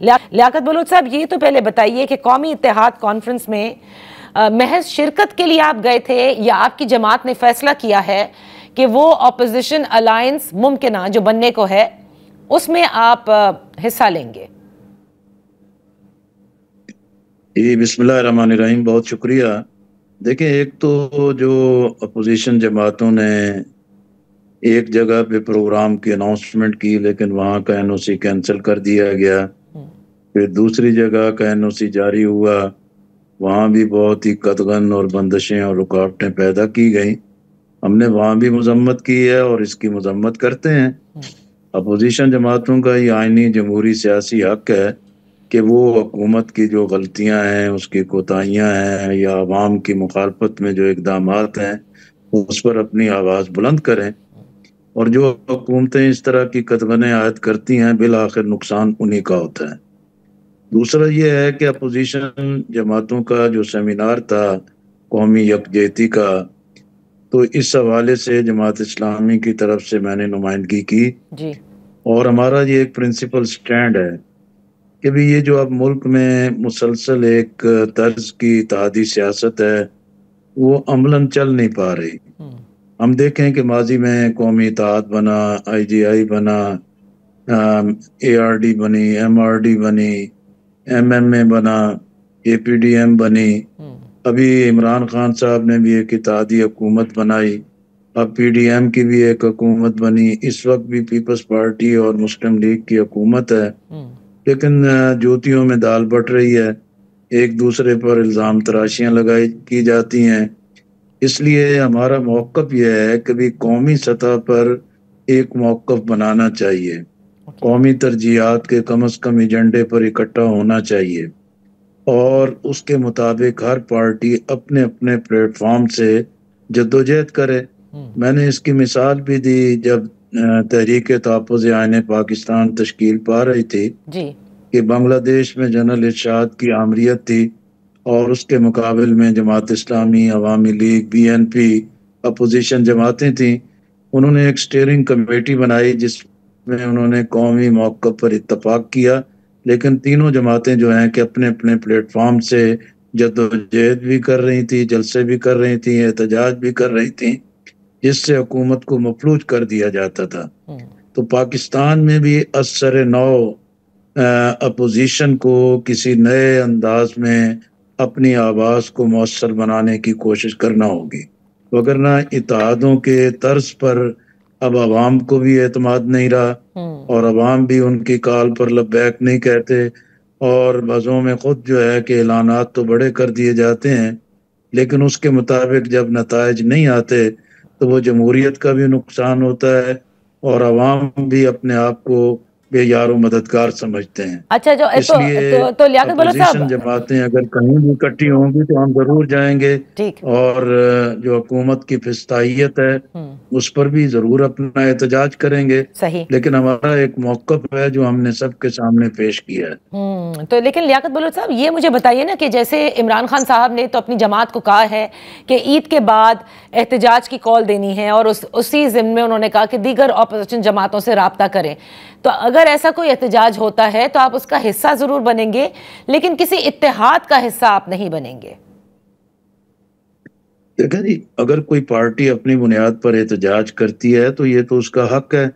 Liaquat Bloch साहब, ये तो पहले बताइए कि कौमी इत्तेहाद कॉन्फ्रेंस में महज शिरकत के लिए आप गए थे या आपकी जमात ने फैसला किया है कि वो अपोजिशन अलायंस मुमकिन जो बनने को है उसमें आप हिस्सा लेंगे? जी, बिस्मिल्लाहिर्रहमानिर्रहीम, बहुत शुक्रिया। देखिए, एक तो जो अपोजिशन जमातों ने एक जगह पे प्रोग्राम की अनाउंसमेंट की, लेकिन वहाँ का एनओसी कैंसिल कर दिया गया। फिर दूसरी जगह का एनओसी जारी हुआ, वहाँ भी बहुत ही कतगन और बंदिशें और रुकावटें पैदा की गई। हमने वहाँ भी मजम्मत की है और इसकी मजम्मत करते हैं। अपोजिशन जमातों का ये आईनी जमहूरी सियासी हक है कि वो हुकूमत की जो गलतियां हैं, उसकी कोताहियां हैं, या अवाम की मुखालफत में जो इकदामात हैं, उस पर अपनी आवाज़ बुलंद करें। और जो हुकूमतें इस तरह की कदगने आयद करती हैं, बिल आखिर नुकसान उन्हीं का होता है। दूसरा ये है कि अपोजिशन जमातों का जो सेमिनार था कौमी यकजहती का, तो इस हवाले से जमात इस्लामी की तरफ से मैंने नुमाइंदगी की जी। और हमारा ये एक प्रिंसिपल स्टैंड है कि भी ये जो अब मुल्क में मुसलसल एक तर्ज की इत्तेहादी सियासत है, वो अमलन चल नहीं पा रही। हम देखें कि माजी में कौमी इत्तेहाद बना, IGI बना, ARD बनी, MRD बनी, MMA बना, APDM बनी। अभी इमरान खान साहब ने भी एक इत्तेहादी हुकूमत बनाई, अब PDM की भी एक हुकूमत बनी। इस वक्त भी पीपल्स पार्टी और मुस्लिम लीग की हुकूमत है, लेकिन ज्योतियों में दाल बट रही है, एक दूसरे पर इल्ज़ाम तराशियां लगाई की जाती हैं। इसलिए हमारा मौक़िफ़ यह है कि भी कौमी सतह पर एक मौक़िफ़ बनाना चाहिए, कौमी तरजीहात के कम अज़ कम एजेंडे पर इकट्ठा होना चाहिए और उसके मुताबिक हर पार्टी अपने अपने प्लेटफॉर्म से जद्दोजहद करे। मैंने इसकी मिसाल भी दी जब तहरीक तहफ़्फ़ुज़ आईन पाकिस्तान तश्कील पा रही थी जी। कि बांग्लादेश में जनरल इरशाद की आमरीत थी और उसके मुकाबले में जमात इस्लामी, अवामी लीग, BNP अपोजिशन जमातें थीं। उन्होंने एक स्टीयरिंग कमेटी बनाई जिसमें उन्होंने कौमी मौक़िफ़ पर इत्तफ़ाक़ किया, लेकिन तीनों जमातें जो हैं कि अपने अपने प्लेटफॉर्म से जद्दोजहद भी कर रही थी, जलसे भी कर रही थी, एहतजाज भी कर रही थी, जिससे हुकूमत को मफलूज कर दिया जाता था। तो पाकिस्तान में भी असर नौ अपोजिशन को किसी नए अंदाज में अपनी आवाज़ को मौसर बनाने की कोशिश करना होगी, वगरना इत्तेहादों के तर्ज पर अब अवाम को भी एतमाद नहीं रहा और अवाम भी उनकी कॉल पर लब्बैक नहीं कहते और बाज़ों में खुद जो है कि ऐलानात तो बड़े कर दिए जाते हैं, लेकिन उसके मुताबिक जब नताइज नहीं आते तो वो जमहूरियत का भी नुकसान होता है और अवाम भी अपने आप को बेयारो मददगार समझते हैं। अच्छा, इसलिए तो लियाकत बलोच अपोजिशन साहब, जमातें अगर कहीं भी इकट्ठी होंगी तो हम जरूर जाएंगे ठीक। और जो हुकूमत की फिस्तायत है उस पर भी जरूर अपना एहतजाज करेंगे, सही। लेकिन हमारा एक मौक़िफ़ है जो हमने सबके सामने पेश किया है। तो लेकिन लियाकत बलोच साहब, ये मुझे बताइए ना कि जैसे इमरान खान साहब ने तो अपनी जमात को कहा है कि ईद के बाद एहतजाज की कॉल देनी है और उसी ज़िम्न में उन्होंने कहा कि दीगर अपोजिशन जमातों से राब्ता करें। तो अगर ऐसा कोई एहतजाज होता है तो आप उसका हिस्सा ज़रूर बनेंगे, लेकिन किसी इत्तेहाद का हिस्सा आप नहीं बनेंगे। देखिए जी, अगर कोई पार्टी अपनी बुनियाद पर एहतजाज करती है तो ये तो उसका हक है।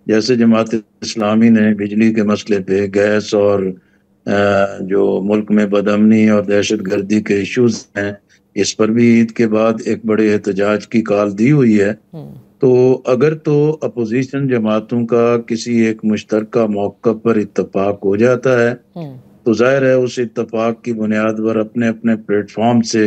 जैसे जमात इस्लामी ने बिजली के मसले पे, गैस और जो मुल्क में बदअमनी और दहशत गर्दी के इश्यूज हैं, इस पर भी ईद के बाद एक बड़े एहतजाज की कॉल दी हुई है। तो अगर तो अपोजिशन जमातों का किसी एक मुश्तरका मौक़िफ़ पर इत्तफाक हो जाता है तो जाहिर है उस इत्तफाक की बुनियाद पर अपने अपने प्लेटफॉर्म से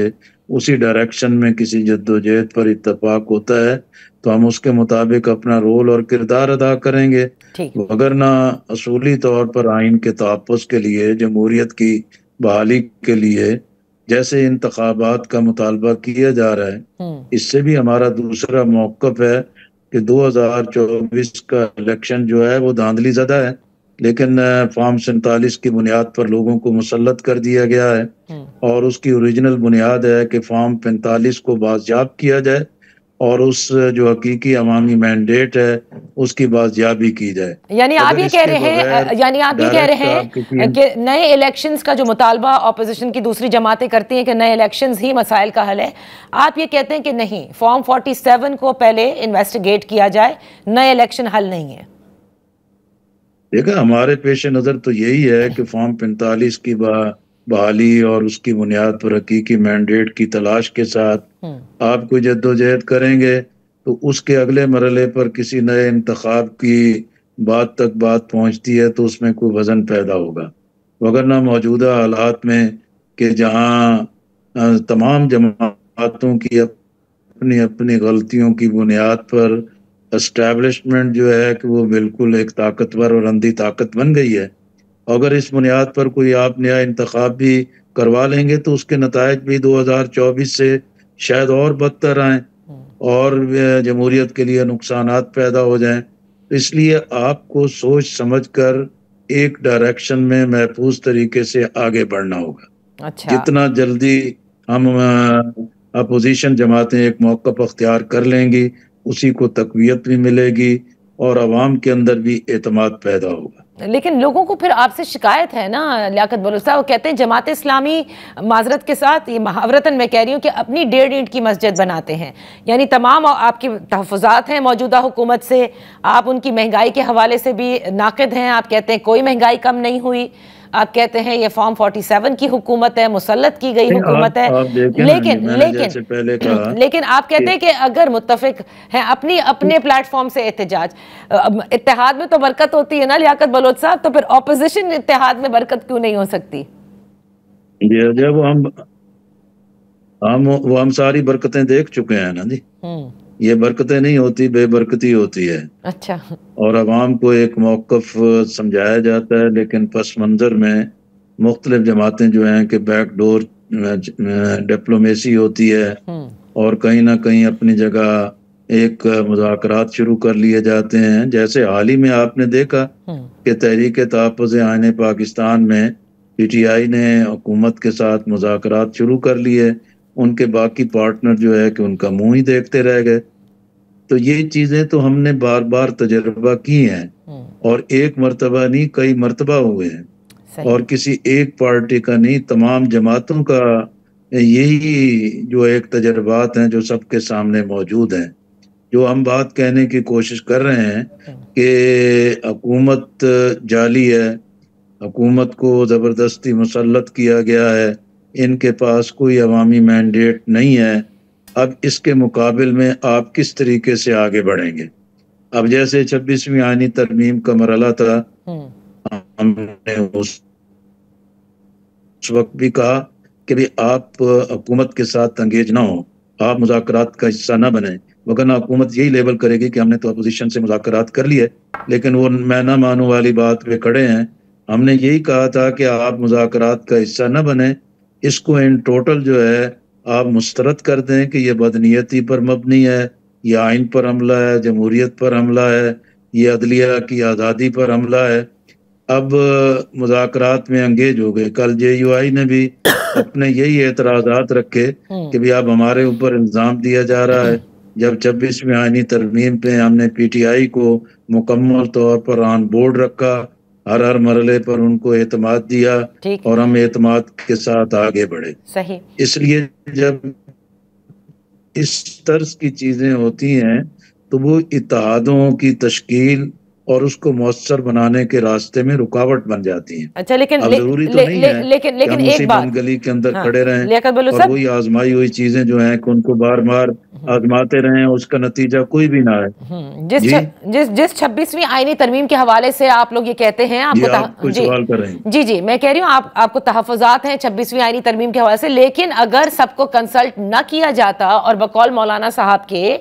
उसी डायरेक्शन में किसी जद्दोजहद पर इत्तफाक होता है तो हम उसके मुताबिक अपना रोल और किरदार अदा करेंगे। वगरना असूली तौर पर आइन के तहफ़्फ़ुज़ के लिए, जमहूरियत की बहाली के लिए जैसे इंतखाबात का मुतालबा किया जा रहा है, इससे भी हमारा दूसरा मौक़िफ़ है कि 2024 का इलेक्शन जो है वो धांधली ज़दा है, लेकिन फॉर्म 47 की बुनियाद पर लोगों को मुसल्लत कर दिया गया है और उसकी ओरिजिनल बुनियाद है कि फॉर्म 45 को बाजियाब किया जाए और उस जो हकीकी अवामी मैंडेट है उसकी बाजियाबी की जाए। यानी आप अगर ये कह इसके रहे बगैर हैं, यानी आप ये कह डायरेक्ट रहे आप किसी, हैं कि नए इलेक्शंस का जो मुतालबा ऑपोजिशन की दूसरी जमातें करती हैं कि नए इलेक्शंस ही मसाइल का हल है, आप ये कहते हैं कि नहीं, फॉर्म 47 को पहले इन्वेस्टिगेट किया जाए, नए इलेक्शन हल नहीं है? देखा हमारे पेश नज़र तो यही है कि फॉर्म 45 की बहाली और उसकी बुनियाद पर हकीकी मैंडेट की तलाश के साथ आप कोई जद्दोजहद करेंगे तो उसके अगले मरहले पर किसी नए इंतखाब की बात तक बात पहुंचती है तो उसमें कोई वजन पैदा होगा। वगरना मौजूदा हालात में कि जहां तमाम जमातों की अपनी अपनी गलतियों की बुनियाद पर एस्टैब्लिशमेंट जो है कि वो बिल्कुल एक ताकतवर और अंधी ताकत बन गई है। अगर इस बुनियाद पर कोई आप नया इंतखाब भी करवा लेंगे तो उसके नतायज भी 2024 से शायद और बदतर आए और जमहूरियत के लिए नुकसानात पैदा हो जाएं। तो इसलिए आपको सोच समझ कर एक डायरेक्शन में महफूज तरीके से आगे बढ़ना होगा। अच्छा। जितना जल्दी हम अपोजिशन जमातें एक मौक़िफ़ अख्तियार कर लेंगी उसी को तक़वियत भी मिलेगी और अवाम के अंदर भी एतमाद पैदा होगा। लेकिन लोगों को फिर आपसे शिकायत है ना लियाकत बलोच साहब, वो कहते हैं जमात इस्लामी, माजरत के साथ ये महावरतन मैं कह रही हूँ, कि अपनी 1.5 ईंट की मस्जिद बनाते हैं। यानी तमाम आपकी तहफ़्फ़ुज़ात हैं मौजूदा हुकूमत से, आप उनकी महंगाई के हवाले से भी नाक़िद हैं, आप कहते हैं कोई महंगाई कम नहीं हुई, आप कहते हैं ये फॉर्म 47 की हुकूमत है, मुसल्लत की गई हुकूमत है। आप देखें ना जी, लेकिन मैंने लेकिन जैसे पहले कहा लेकिन आप कहते कि हैं कि अगर मुत्तफिक हैं अपनी अपने प्लेटफॉर्म से एहतजाज, इत्तेहाद में तो बरकत होती है ना लियाकत बलोच साहब, तो फिर ऑपोजिशन इत्तेहाद में बरकत क्यों नहीं हो सकती? जब हम सारी बरकतें देख चुके हैं ना जी। ये बरकतें नहीं होती, बेबरकती होती है। अच्छा। और अवाम को एक मौक़िफ़ समझाया जाता है लेकिन पस मंज़र में मुख्तलिफ जमातें जो हैं कि बैकडोर डिप्लोमेसी होती है और कहीं ना कहीं अपनी जगह एक मुज़ाकरात शुरू कर लिए जाते हैं। जैसे हाल ही में आपने देखा कि तहरीक तहफ़्फ़ुज़ आईन पाकिस्तान में PTI ने हुकूमत के साथ मुज़ाकरात शुरू कर लिए, उनके बाकी पार्टनर जो है कि उनका मुंह ही देखते रह गए। तो ये चीज़ें तो हमने बार बार तजर्बा की हैं और एक मर्तबा नहीं कई मर्तबा हुए हैं सही। और किसी एक पार्टी का नहीं, तमाम जमातों का यही जो एक तजर्बात हैं जो सबके सामने मौजूद हैं। जो हम बात कहने की कोशिश कर रहे हैं कि हुकूमत जाली है, हुकूमत को ज़बरदस्ती मुसल्लत किया गया है, इनके पास कोई अवामी मैंडेट नहीं है। अब इसके मुकाबिल में आप किस तरीके से आगे बढ़ेंगे? अब जैसे 26वीं आईनी तरमीम का मरहला था, हमने उस वक्त भी कहा कि भाई आप हुकूमत के साथ अंगेज ना हो, आप मुज़ाकरात का हिस्सा ना बने, वरना हुकूमत यही लेबल करेगी कि हमने तो अपोजिशन से मुज़ाकरात कर लिए, लेकिन वो मैं ना मानूं वाली बात पे खड़े हैं। हमने यही कहा था कि आप मुज़ाकरात का हिस्सा न बने, इसको इन टोटल जो है आप मुस्तरद कर दें कि ये बदनीयती पर मबनी है, ये आइन पर हमला है, जमहूरियत पर हमला है, ये अदलिया की आज़ादी पर हमला है। अब मुज़ाकरात में एंगेज हो गए। कल JUI ने भी अपने यही एतराज़ात रखे कि भाई अब हमारे ऊपर इल्ज़ाम दिया जा रहा है, जब 26वीं आईनी तरमीम पे हमने PTI को मुकम्मल तौर पर ऑन बोर्ड रखा, हर मरहले पर उनको एतमाद दिया ठीक। और हम एतमाद के साथ आगे बढ़े। सही। इसलिए जब इस तर्ज की चीज़ें होती हैं तो वो इत्तेहादों की तश्कील और उसको मौसर बनाने के रास्ते में रुकावट बन जाती हैं। अच्छा, लेकिन अब ज़रूरी तो नहीं है लेकिन कि हम एक उसी बात, बंद गली के अंदर हाँ खड़े रहें लियाकत बलोच और साहब, वही आजमाई हुई चीज़ें जो हैं कि उनको बार बार आजमाते रहें, उसका नतीजा कोई भी ना है। जी जिस 26वीं आईनी तरमीम के हवाले से आप लोग ये कहते हैं, जी, आपको आप कोई जी सवाल कर रहे हैं? जी जी मैं कह रही हूँ, आपको तहफ़्फ़ुज़ात हैं 26वीं आईनी तरमीम के हवाले से, लेकिन अगर सबको कंसल्ट न किया जाता और बकौल मौलाना साहब के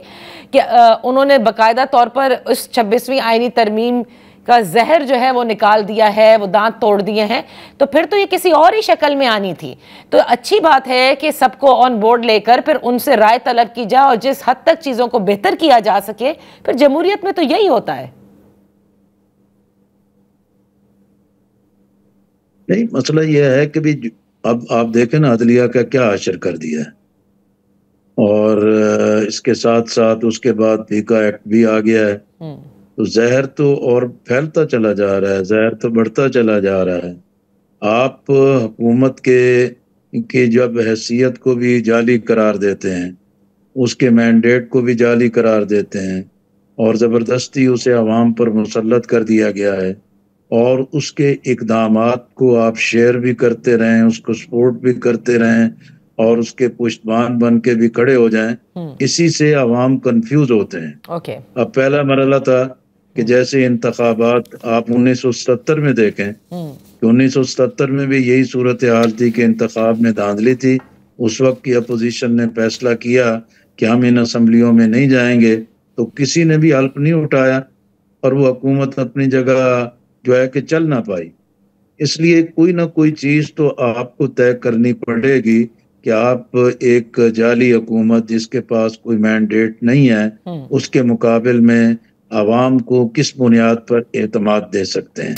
कि उन्होंने बाकायदा तौर पर उस 26वीं आईनी तरमीम का जहर जो है वो निकाल दिया है, वो दांत तोड़ दिए हैं, तो फिर तो ये किसी और ही शक्ल में आनी थी। तो अच्छी बात है कि सबको ऑन बोर्ड लेकर फिर उनसे राय तलब की जाए और जिस हद तक चीज़ों को बेहतर किया जा सके, फिर जमहूरियत में तो यही होता है। नहीं, मसला यह है कि भी अब आप देखें ना अदलिया का क्या असर कर दिया है और इसके साथ साथ उसके बाद पीका एक्ट भी आ गया है। तो जहर तो और फैलता चला जा रहा है, जहर तो बढ़ता चला जा रहा है। आप हुकूमत के जब हैसियत को भी जाली करार देते हैं, उसके मैंडेट को भी जाली करार देते हैं और ज़बरदस्ती उसे अवाम पर मुसल्लत कर दिया गया है, और उसके इकदामात को आप शेयर भी करते रहें, उसको सपोर्ट भी करते रहें और उसके पुष्टबान बन के भी खड़े हो जाएं, इसी से अवाम कंफ्यूज होते हैं। ओके। अब पहला मरहला था कि जैसे इंतखाबात आप 1970 में देखें, कि 1970 में भी यही सूरत हाल थी कि इंतखाब में धांधली थी। उस वक्त की अपोजिशन ने फैसला किया कि हम इन असम्बलियों में नहीं जाएंगे, तो किसी ने भी हल्फ नहीं उठाया और वो हुकूमत अपनी जगह जो है कि चल ना पाई। इसलिए कोई ना कोई चीज तो आपको तय करनी पड़ेगी कि आप एक जाली हुकूमत जिसके पास कोई मैंडेट नहीं है, उसके मुकाबिल में आवाम को किस बुनियाद पर एतमाद दे सकते हैं।